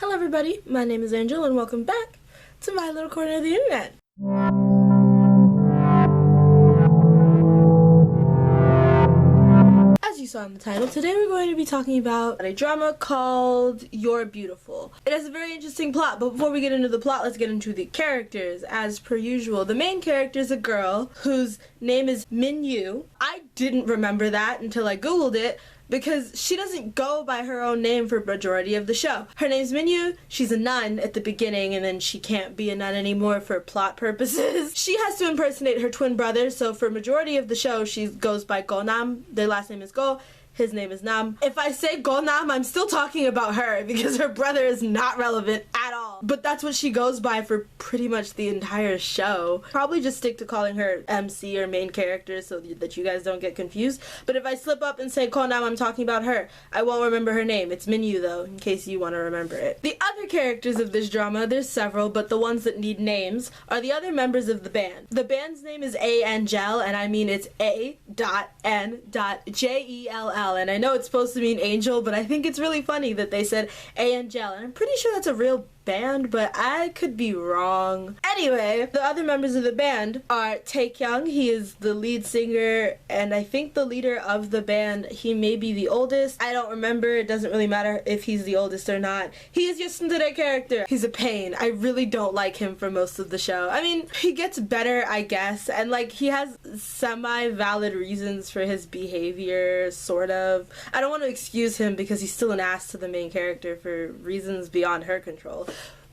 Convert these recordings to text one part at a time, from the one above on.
Hello everybody, my name is Angel and welcome back to my little corner of the internet. As you saw in the title, today we're going to be talking about a drama called You're Beautiful. It has a very interesting plot, but before we get into the plot, let's get into the characters. As per usual, the main character is a girl whose name is Min-yu. I didn't remember that until I googled it, because she doesn't go by her own name for majority of the show. Her name's Min-yu, she's a nun at the beginning, and then she can't be a nun anymore for plot purposes. She has to impersonate her twin brother, so for majority of the show, she goes by Go-nam. Their last name is Go, his name is Nam. If I say Go-nam, I'm still talking about her, because her brother is not relevant at all. But that's what she goes by for pretty much the entire show. Probably just stick to calling her MC or main character so that you guys don't get confused. But if I slip up and say Go-nam, I'm talking about her. I won't remember her name. It's Min-yu though, in case you want to remember it. The other characters of this drama, there's several, but the ones that need names are the other members of the band. The band's name is Angel, and I mean it's A.N.J.E.L.L. And I know it's supposed to mean angel, but I think it's really funny that they said Angel, and I'm pretty sure that's a real band, but I could be wrong. Anyway, the other members of the band are Taekyung. He is the lead singer and I think the leader of the band. He may be the oldest. I don't remember. It doesn't really matter if he's the oldest or not. He is your tsundere character. He's a pain. I really don't like him for most of the show. I mean, he gets better, I guess, and like he has semi-valid reasons for his behavior, sort of. I don't want to excuse him because he's still an ass to the main character for reasons beyond her control.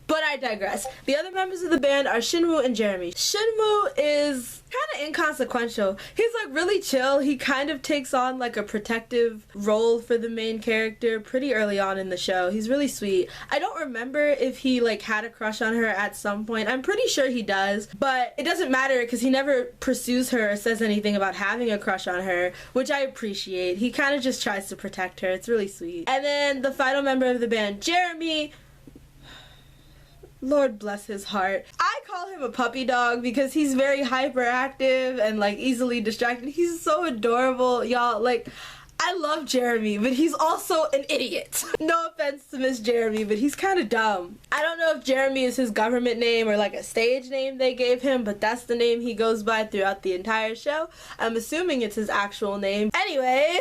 But I digress. The other members of the band are Shinwoo and Jeremy. Shinwoo is kind of inconsequential. He's like really chill. He kind of takes on like a protective role for the main character pretty early on in the show. He's really sweet. I don't remember if he like had a crush on her at some point. I'm pretty sure he does, but it doesn't matter because he never pursues her or says anything about having a crush on her, which I appreciate. He kind of just tries to protect her. It's really sweet. And then the final member of the band, Jeremy, Lord bless his heart. I call him a puppy dog because he's very hyperactive and like easily distracted. He's so adorable, y'all. Like, I love Jeremy, but he's also an idiot. No offense to Miss Jeremy, but he's kind of dumb. I don't know if Jeremy is his government name or like a stage name they gave him, but that's the name he goes by throughout the entire show. I'm assuming it's his actual name. Anyway,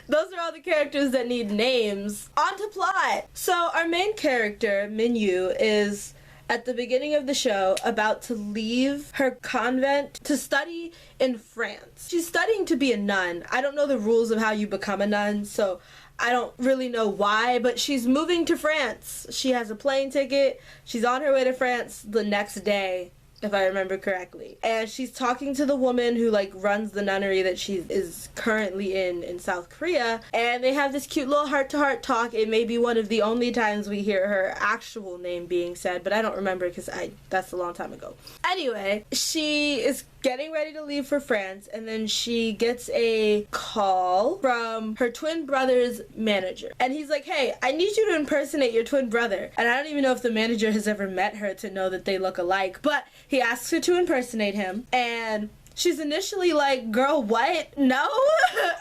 those are all the characters that need names. On to plot. So our main character, Min-yu, is at the beginning of the show about to leave her convent to study in France. She's studying to be a nun. I don't know the rules of how you become a nun, so I don't really know why, but she's moving to France. She has a plane ticket. She's on her way to France the next day, if I remember correctly. And she's talking to the woman who like runs the nunnery that she is currently in South Korea, and they have this cute little heart-to-heart talk. It may be one of the only times we hear her actual name being said, but I don't remember because that's a long time ago. Anyway, she is getting ready to leave for France, and then she gets a call from her twin brother's manager. And he's like, hey, I need you to impersonate your twin brother. And I don't even know if the manager has ever met her to know that they look alike, but he asks her to impersonate him, and she's initially like, girl, what? No?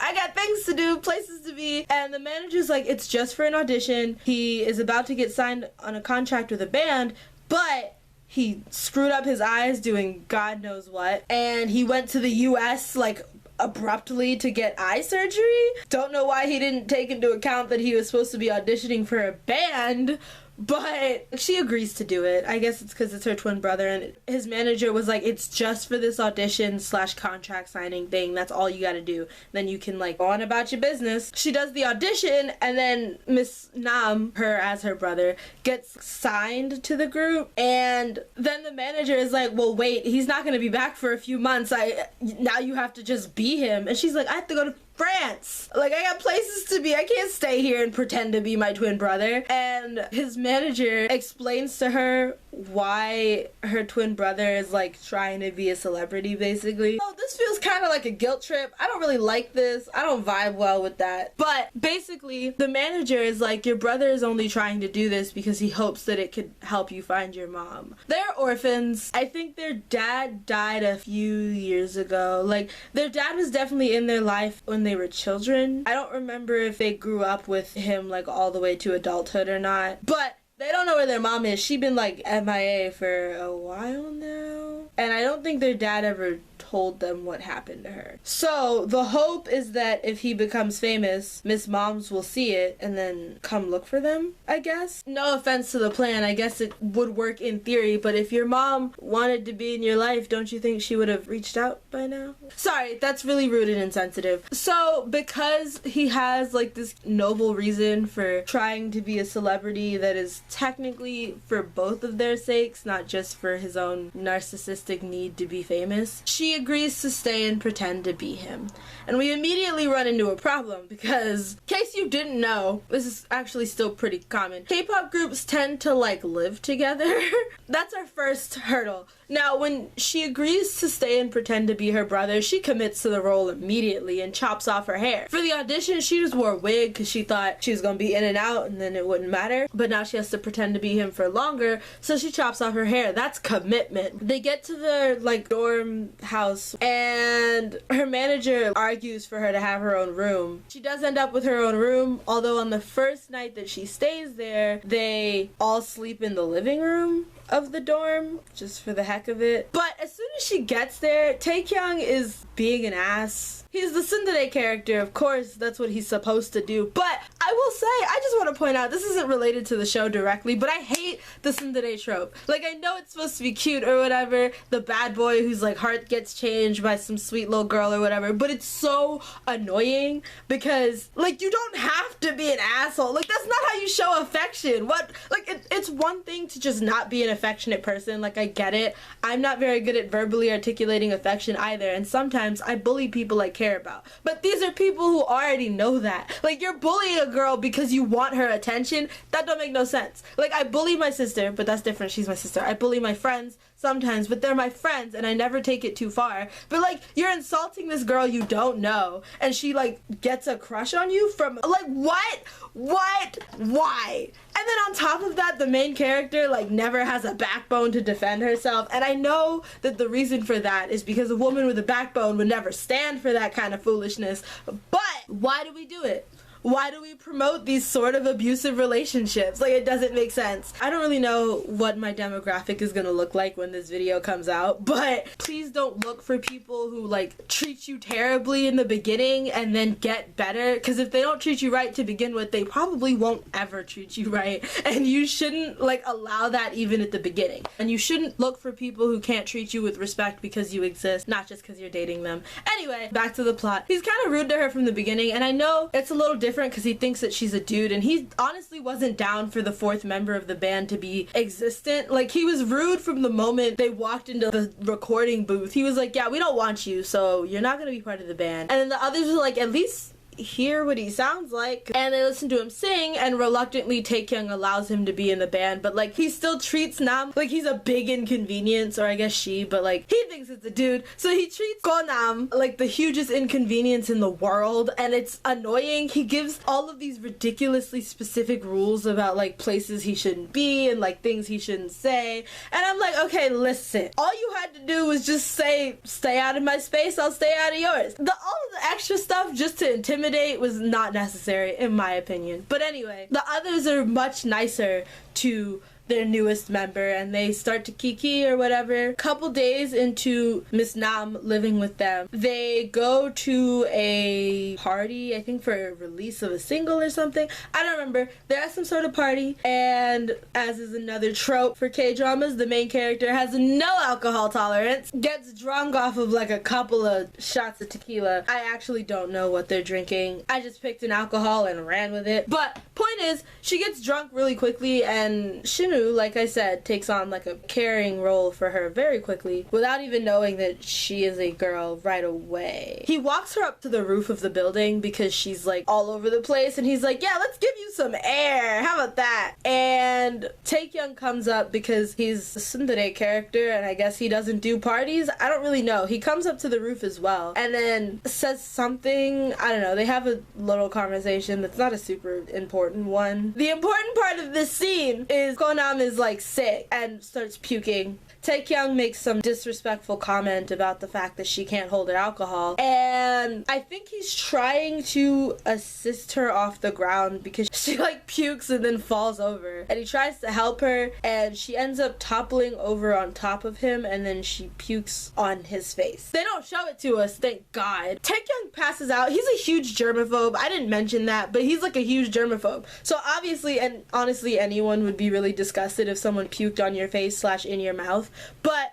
I got things to do, places to be. And the manager's like, it's just for an audition. He is about to get signed on a contract with a band, but he screwed up his eyes doing God knows what, and he went to the US like abruptly to get eye surgery. Don't know why he didn't take into account that he was supposed to be auditioning for a band, but she agrees to do it. I guess it's because it's her twin brother, and his manager was like, it's just for this audition / contract signing thing. That's all you gotta do. Then you can like go on about your business. She does the audition, and then Miss Nam, her as her brother, gets signed to the group, and then the manager is like, well, wait, he's not gonna be back for a few months. Now you have to just be him. And she's like, I have to go to France. Like, I got places to be. I can't stay here and pretend to be my twin brother. And his manager explains to her why her twin brother is like trying to be a celebrity, basically. Oh, this feels kind of like a guilt trip. I don't really like this. I don't vibe well with that. But basically, the manager is like, your brother is only trying to do this because he hopes that it could help you find your mom. They're orphans. I think their dad died a few years ago. Like, their dad was definitely in their life when they were children. I don't remember if they grew up with him like all the way to adulthood or not, but they don't know where their mom is. She been like MIA for a while now. And I don't think their dad ever told them what happened to her. So the hope is that if he becomes famous, Miss Moms will see it and then come look for them, I guess. No offense to the plan. I guess it would work in theory, but if your mom wanted to be in your life, don't you think she would have reached out by now? Sorry, that's really rude and insensitive. So because he has like this noble reason for trying to be a celebrity that is technically for both of their sakes, not just for his own narcissistic need to be famous, she agrees to stay and pretend to be him. And we immediately run into a problem because, in case you didn't know, this is actually still pretty common. K-pop groups tend to like live together. That's our first hurdle. Now, when she agrees to stay and pretend to be her brother, she commits to the role immediately and chops off her hair. For the audition, she just wore a wig because she thought she was going to be in and out and then it wouldn't matter. But now she has to pretend to be him for longer, so she chops off her hair. That's commitment. They get to their like dorm house and her manager argues for her to have her own room. She does end up with her own room, although on the first night that she stays there, they all sleep in the living room of the dorm just for the heck of it. But as soon as she gets there, Taekyung is being an ass. He's the tsundere character, of course, that's what he's supposed to do. But I will say, I just want to point out, this isn't related to the show directly, but I hate the tsundere trope. Like, I know it's supposed to be cute or whatever, the bad boy whose like heart gets changed by some sweet little girl or whatever, but it's so annoying because like you don't have to be an asshole. Like, that's not how you show affection. What, like, it's one thing to just not be an affectionate person. Like, I get it. I'm not very good at verbally articulating affection either, and sometimes I bully people I care about. But these are people who already know that. Like, you're bullying a girl because you want her attention. That don't make no sense. Like, I bully my sister, but that's different. She's my sister. I bully my friends sometimes, but they're my friends and I never take it too far. But like, you're insulting this girl you don't know and she like gets a crush on you from like what? Why? And then on top of that, the main character like never has a backbone to defend herself. And I know that the reason for that is because a woman with a backbone would never stand for that kind of foolishness. But why do we do it? Why do we promote these sort of abusive relationships? Like, it doesn't make sense. I don't really know what my demographic is gonna look like when this video comes out, but please don't look for people who like treat you terribly in the beginning and then get better, because if they don't treat you right to begin with, they probably won't ever treat you right, and you shouldn't like allow that even at the beginning. And you shouldn't look for people who can't treat you with respect because you exist, not just because you're dating them. Anyway, back to the plot. He's kind of rude to her from the beginning, and I know it's a little different because he thinks that she's a dude, and he honestly wasn't down for the fourth member of the band to be existent. Like, he was rude from the moment they walked into the recording booth. He was like, yeah, we don't want you, so you're not gonna be part of the band. And then the others were like, at least hear what he sounds like, and they listen to him sing, and reluctantly Taekyung allows him to be in the band, but like he still treats Nam like he's a big inconvenience, or I guess she, but like he thinks it's a dude, so he treats Nam like the hugest inconvenience in the world, and it's annoying. He gives all of these ridiculously specific rules about like places he shouldn't be and like things he shouldn't say, and I'm like, okay, listen, all you had to do was just say, stay out of my space, I'll stay out of yours. All of the extra stuff just to intimidate was not necessary, in my opinion. But anyway, the others are much nicer to their newest member, and they start to kiki or whatever. Couple days into Miss Nam living with them, they go to a party, I think for a release of a single or something. I don't remember. They're at some sort of party, and as is another trope for K-dramas, the main character has no alcohol tolerance, gets drunk off of like a couple of shots of tequila. I actually don't know what they're drinking. I just picked an alcohol and ran with it. But point is, she gets drunk really quickly, and Shinu, like I said, takes on like a caring role for her very quickly without even knowing that she is a girl right away. He walks her up to the roof of the building because she's like all over the place, and he's like, yeah, let's give you some air, how about that? And Taekyung comes up because he's a tsundere character, and I guess he doesn't do parties. I don't really know. He comes up to the roof as well and then says something, I don't know, they have a little conversation that's not a super important one. The important part of this scene is Konam is like sick and starts puking. Taekyung makes some disrespectful comment about the fact that she can't hold her alcohol, and I think he's trying to assist her off the ground because she like pukes and then falls over, and he tries to help her and she ends up toppling over on top of him, and then she pukes on his face. They don't show it to us, thank God. Taekyung passes out. He's a huge germaphobe. I didn't mention that, but he's like a huge germaphobe. So obviously, and honestly, anyone would be really disgusted if someone puked on your face / in your mouth, but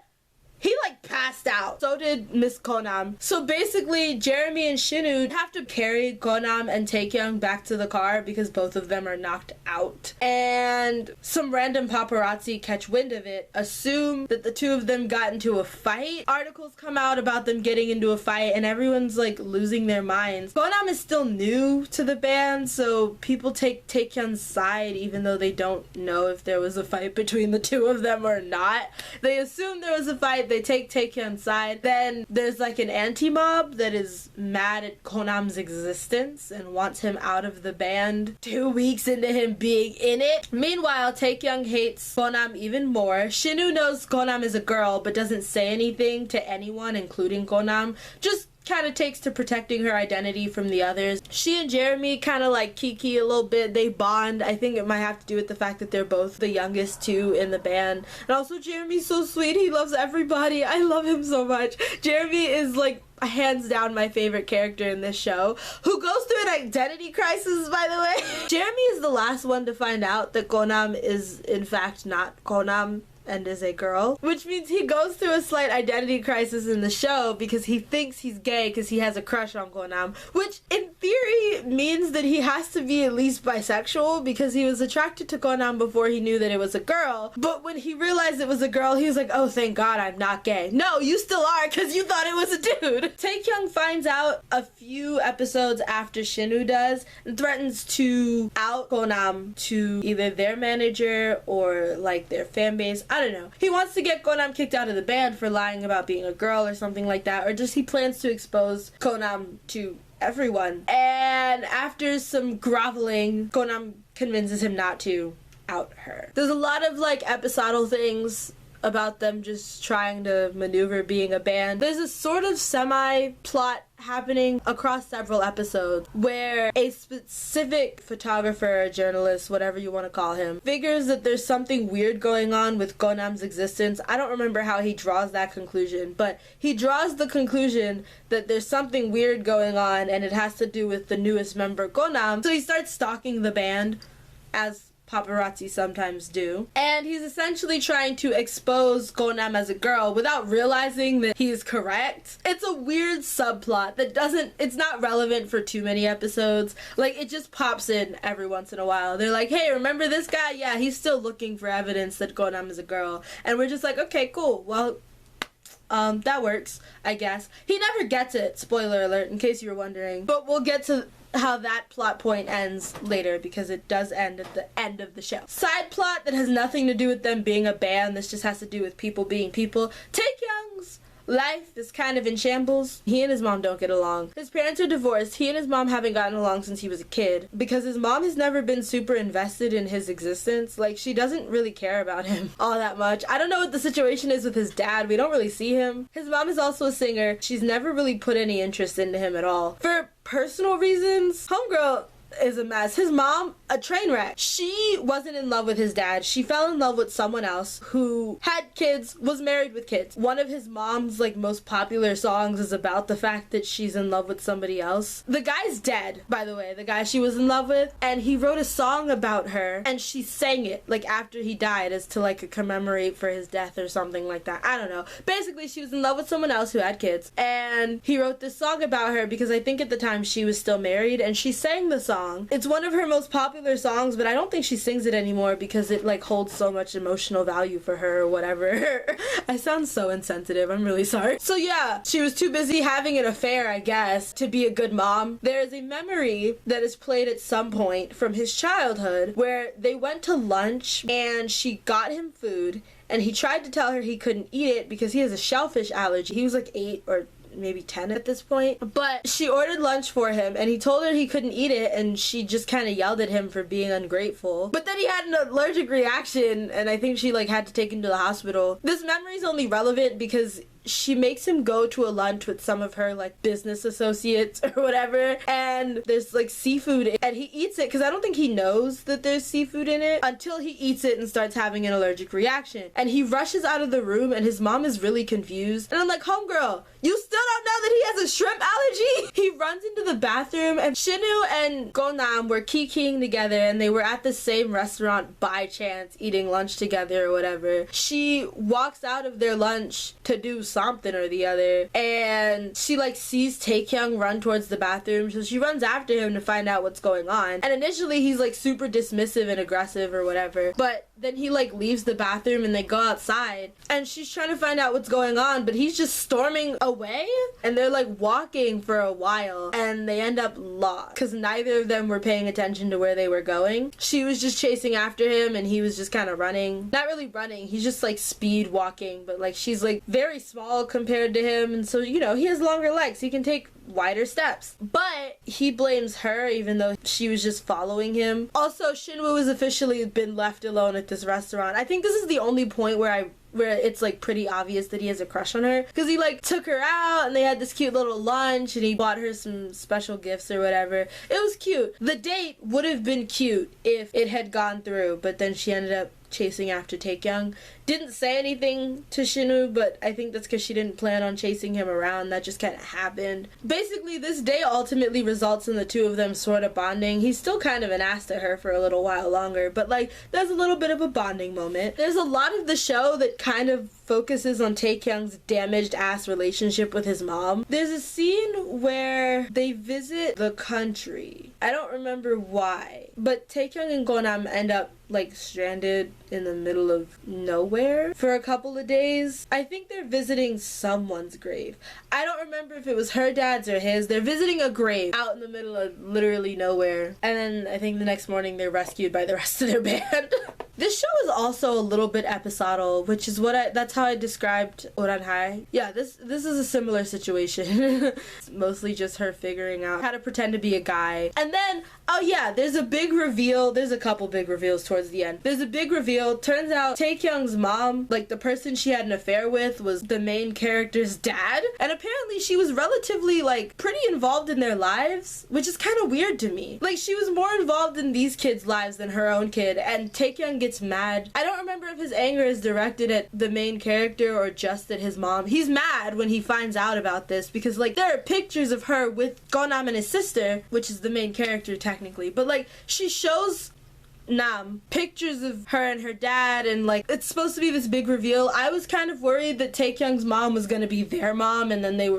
he like passed out. So did Miss Konam. So basically, Jeremy and Shinu have to carry Konam and Taekyung back to the car because both of them are knocked out. And some random paparazzi catch wind of it, assume that the two of them got into a fight. Articles come out about them getting into a fight, and everyone's like losing their minds. Konam is still new to the band, so people take Taekyung's side even though they don't know if there was a fight between the two of them or not. They assume there was a fight. They take Taekyung's side. Then there's like an anti-mob that is mad at Konam's existence and wants him out of the band 2 weeks into him being in it. Meanwhile, Taekyung hates Konam even more. Shinu knows Konam is a girl but doesn't say anything to anyone, including Konam. Just kind of takes to protecting her identity from the others. She and Jeremy kind of like kiki a little bit. They bond. I think it might have to do with the fact that they're both the youngest two in the band. And also Jeremy's so sweet. He loves everybody. I love him so much. Jeremy is like hands down my favorite character in this show, who goes through an identity crisis, by the way. Jeremy is the last one to find out that Konam is in fact not Konam and is a girl, which means he goes through a slight identity crisis in the show because he thinks he's gay because he has a crush on Konam, which in theory means that he has to be at least bisexual because he was attracted to Konam before he knew that it was a girl. But when he realized it was a girl, he was like, oh, thank God I'm not gay. No, you still are because you thought it was a dude. Taekyung finds out a few episodes after Shinu does and threatens to out Konam to either their manager or like their fan base. I don't know. He wants to get Konam kicked out of the band for lying about being a girl or something like that, or just he plans to expose Konam to everyone. And after some groveling, Konam convinces him not to out her. There's a lot of like episodal things about them just trying to maneuver being a band. There's a sort of semi-plot happening across several episodes where a specific photographer, journalist, whatever you want to call him, figures that there's something weird going on with Konam's existence. I don't remember how he draws that conclusion, but he draws the conclusion that there's something weird going on and it has to do with the newest member, Konam. So he starts stalking the band, as paparazzi sometimes do, and he's essentially trying to expose Konam as a girl without realizing that he's correct. It's a weird subplot that it's not relevant for too many episodes. Like, it just pops in every once in a while. They're like, hey, remember this guy? Yeah, he's still looking for evidence that Konam is a girl. And we're just like, okay, cool, well, that works, I guess. He never gets it, spoiler alert, in case you were wondering. But we'll get to how that plot point ends later, because it does end at the end of the show. Side plot that has nothing to do with them being a band. This just has to do with people being people. Taekyung's life is kind of in shambles. He and his mom don't get along. His parents are divorced. He and his mom haven't gotten along since he was a kid because his mom has never been super invested in his existence. Like, she doesn't really care about him all that much. I don't know what the situation is with his dad. We don't really see him. His mom is also a singer. She's never really put any interest into him at all. For personal reasons, homegirl is a mess. His mom, a train wreck. She wasn't in love with his dad. She fell in love with someone else who had kids, was married with kids. One of his mom's like most popular songs is about the fact that she's in love with somebody else. The guy's dead, by the way, the guy she was in love with, and he wrote a song about her and she sang it like after he died as to like commemorate for his death or something like that. I don't know. Basically, she was in love with someone else who had kids, and he wrote this song about her because I think at the time she was still married, and she sang the song. It's one of her most popular songs, but I don't think she sings it anymore because it like holds so much emotional value for her or whatever. I sound so insensitive. I'm really sorry. So yeah, she was too busy having an affair, I guess, to be a good mom. There is a memory that is played at some point from his childhood where they went to lunch and she got him food and he tried to tell her he couldn't eat it because he has a shellfish allergy. He was like 8 or maybe 10 at this point. But she ordered lunch for him and he told her he couldn't eat it, and she just kind of yelled at him for being ungrateful. But then he had an allergic reaction and I think she like had to take him to the hospital. This memory is only relevant because she makes him go to a lunch with some of her like business associates or whatever, and there's like seafood and he eats it because I don't think he knows that there's seafood in it until he eats it and starts having an allergic reaction, and he rushes out of the room and his mom is really confused, and I'm like, homegirl, you still don't know that he has a shrimp allergy? He runs into the bathroom, and Shinu and Gonam were kikiing together and they were at the same restaurant by chance eating lunch together or whatever. She walks out of their lunch to do something or the other, and she like sees Taekyung run towards the bathroom, so she runs after him to find out what's going on. And initially he's like super dismissive and aggressive or whatever, but then he like leaves the bathroom and they go outside and she's trying to find out what's going on, but he's just storming away, and they're like walking for a while and they end up lost because neither of them were paying attention to where they were going. She was just chasing after him and he was just kind of running, not really running, he's just like speed walking, but like she's like very small compared to him, and so you know he has longer legs, he can take wider steps. But he blames her even though she was just following him. Also, Shinwoo has officially been left alone at this restaurant. I think this is the only point where it's like pretty obvious that he has a crush on her, because he like took her out and they had this cute little lunch and he bought her some special gifts or whatever. It was cute. The date would have been cute if it had gone through, but then she ended up chasing after Taekyung. Didn't say anything to Shinu, but I think that's because she didn't plan on chasing him around. That just kind of happened. Basically, this day ultimately results in the two of them sort of bonding. He's still kind of an ass to her for a little while longer, but like there's a little bit of a bonding moment. There's a lot of the show that kind of focuses on Taekyung's damaged ass relationship with his mom. There's a scene where they visit the country. I don't remember why, but Taekyung and Gonam end up like stranded in the middle of nowhere for a couple of days. I think they're visiting someone's grave. I don't remember if it was her dad's or his. They're visiting a grave out in the middle of literally nowhere. And then I think the next morning they're rescued by the rest of their band. This show is also a little bit episodal, which is that's how I described Oranhai. Yeah, this is a similar situation. It's mostly just her figuring out how to pretend to be a guy. And then, oh yeah, there's a big reveal. There's a couple big reveals towards the end. There's a big reveal. Turns out Taekyung's mom, like the person she had an affair with, was the main character's dad. And apparently she was relatively like pretty involved in their lives, which is kind of weird to me. Like she was more involved in these kids' lives than her own kid, and Taekyung gets mad. I don't remember if his anger is directed at the main character or just at his mom. He's mad when he finds out about this because like there are pictures of her with Gonam and his sister, which is the main character technically, but like she shows Nam pictures of her and her dad, and like it's supposed to be this big reveal. I was kind of worried that Taekyung's mom was gonna be their mom, and then they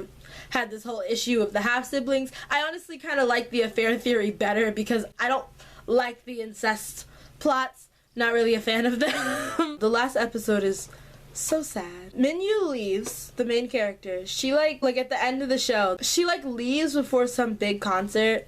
had this whole issue of the half siblings. I honestly kind of like the affair theory better because I don't like the incest plots. Not really a fan of them. The last episode is so sad. Minyu leaves, the main character. She like at the end of the show, she like leaves before some big concert.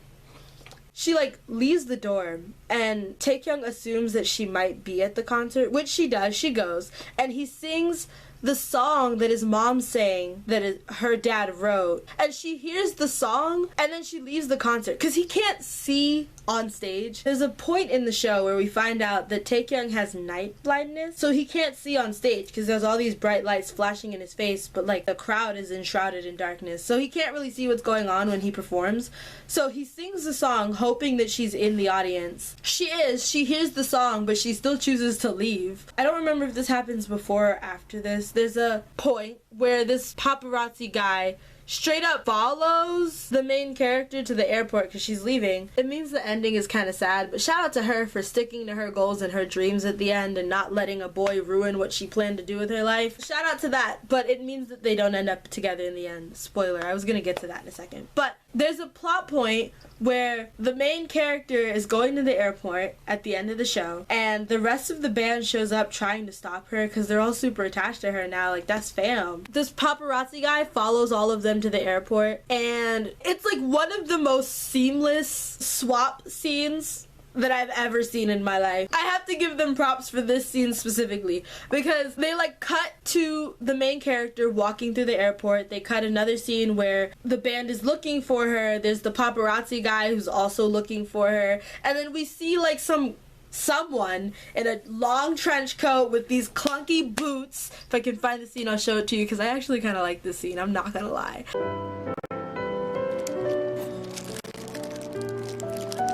She like leaves the dorm and Taekyung assumes that she might be at the concert, which she does. She goes and he sings the song that his mom sang that her dad wrote, and she hears the song and then she leaves the concert because he can't see on stage. There's a point in the show where we find out that Taekyung has night blindness, so he can't see on stage because there's all these bright lights flashing in his face, but like the crowd is enshrouded in darkness, so he can't really see what's going on when he performs. So he sings the song hoping that she's in the audience. She hears the song, but she still chooses to leave. I don't remember if this happens before or after this. There's a point where this paparazzi guy straight up follows the main character to the airport because she's leaving. It means the ending is kind of sad, but shout out to her for sticking to her goals and her dreams at the end and not letting a boy ruin what she planned to do with her life. Shout out to that, but it means that they don't end up together in the end. Spoiler, I was gonna get to that in a second. But there's a plot point where the main character is going to the airport at the end of the show, and the rest of the band shows up trying to stop her because they're all super attached to her now. Like, that's fam. This paparazzi guy follows all of them to the airport, and it's like one of the most seamless swap scenes that I've ever seen in my life. I have to give them props for this scene specifically because they like cut to the main character walking through the airport. They cut another scene where the band is looking for her. There's the paparazzi guy who's also looking for her. And then we see like someone in a long trench coat with these clunky boots. If I can find the scene, I'll show it to you because I actually kind of like this scene. I'm not gonna lie.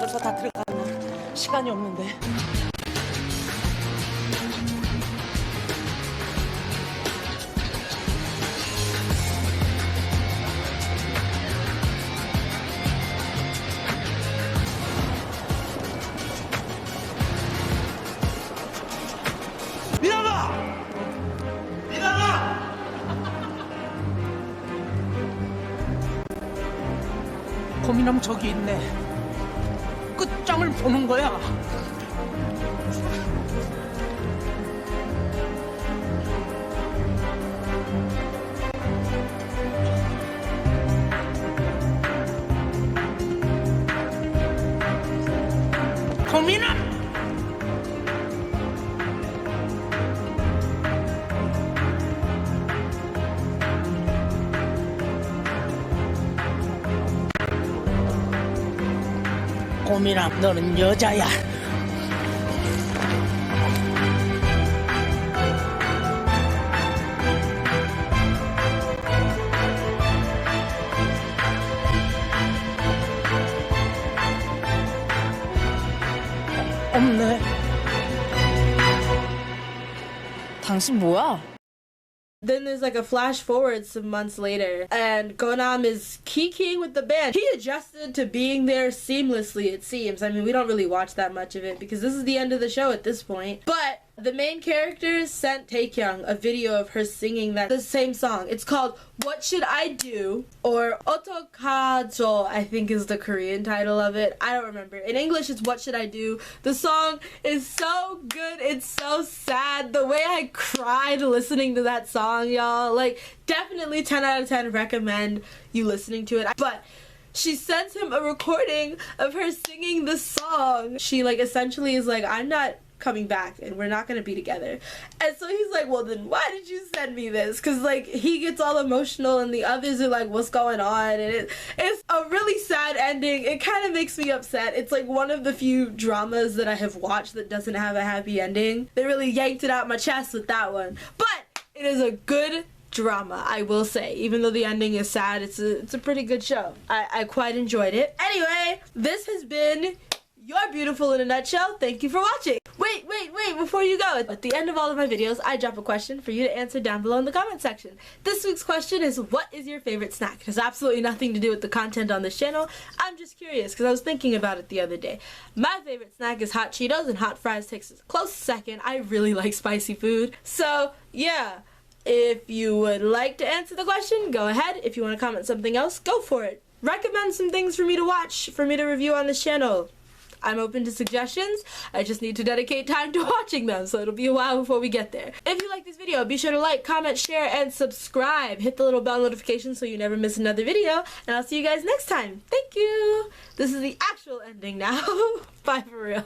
벌써 다 들어가나? 시간이 없는데. 미나가! 미나가! 고민하면 저기 있네. 끝장을 보는 거야. 고민아! 고민아, 너는 여자야. 없네. 당신 뭐야? Then there's like a flash forward some months later, and Gonam is kikiing with the band. He adjusted to being there seamlessly, it seems. I mean, we don't really watch that much of it because this is the end of the show at this point. But the main character sent Taekyung a video of her singing the same song. It's called What Should I Do? Or Otokajo, I think is the Korean title of it. I don't remember. In English, it's What Should I Do? The song is so good. It's so sad. The way I cried listening to that song, y'all. Like, definitely 10 out of 10 recommend you listening to it. But she sends him a recording of her singing the song. She, like, essentially is like, I'm not coming back and we're not gonna be together. And so he's like, well then why did you send me this? Because like he gets all emotional and the others are like, what's going on? And it's a really sad ending. It kind of makes me upset. It's like one of the few dramas that I have watched that doesn't have a happy ending. They really yanked it out my chest with that one, but it is a good drama, I will say. Even though the ending is sad, it's a pretty good show. I quite enjoyed it. Anyway, this has been You're Beautiful in a Nutshell. Thank you for watching. Wait, before you go. At the end of all of my videos, I drop a question for you to answer down below in the comment section. This week's question is, what is your favorite snack? It has absolutely nothing to do with the content on this channel. I'm just curious because I was thinking about it the other day. My favorite snack is hot Cheetos, and hot fries takes a close second. I really like spicy food. So, yeah. If you would like to answer the question, go ahead. If you want to comment something else, go for it. Recommend some things for me to watch, for me to review on this channel. I'm open to suggestions. I just need to dedicate time to watching them, so it'll be a while before we get there. If you like this video, be sure to like, comment, share, and subscribe. Hit the little bell notification so you never miss another video, and I'll see you guys next time. Thank you. This is the actual ending now. Bye for real.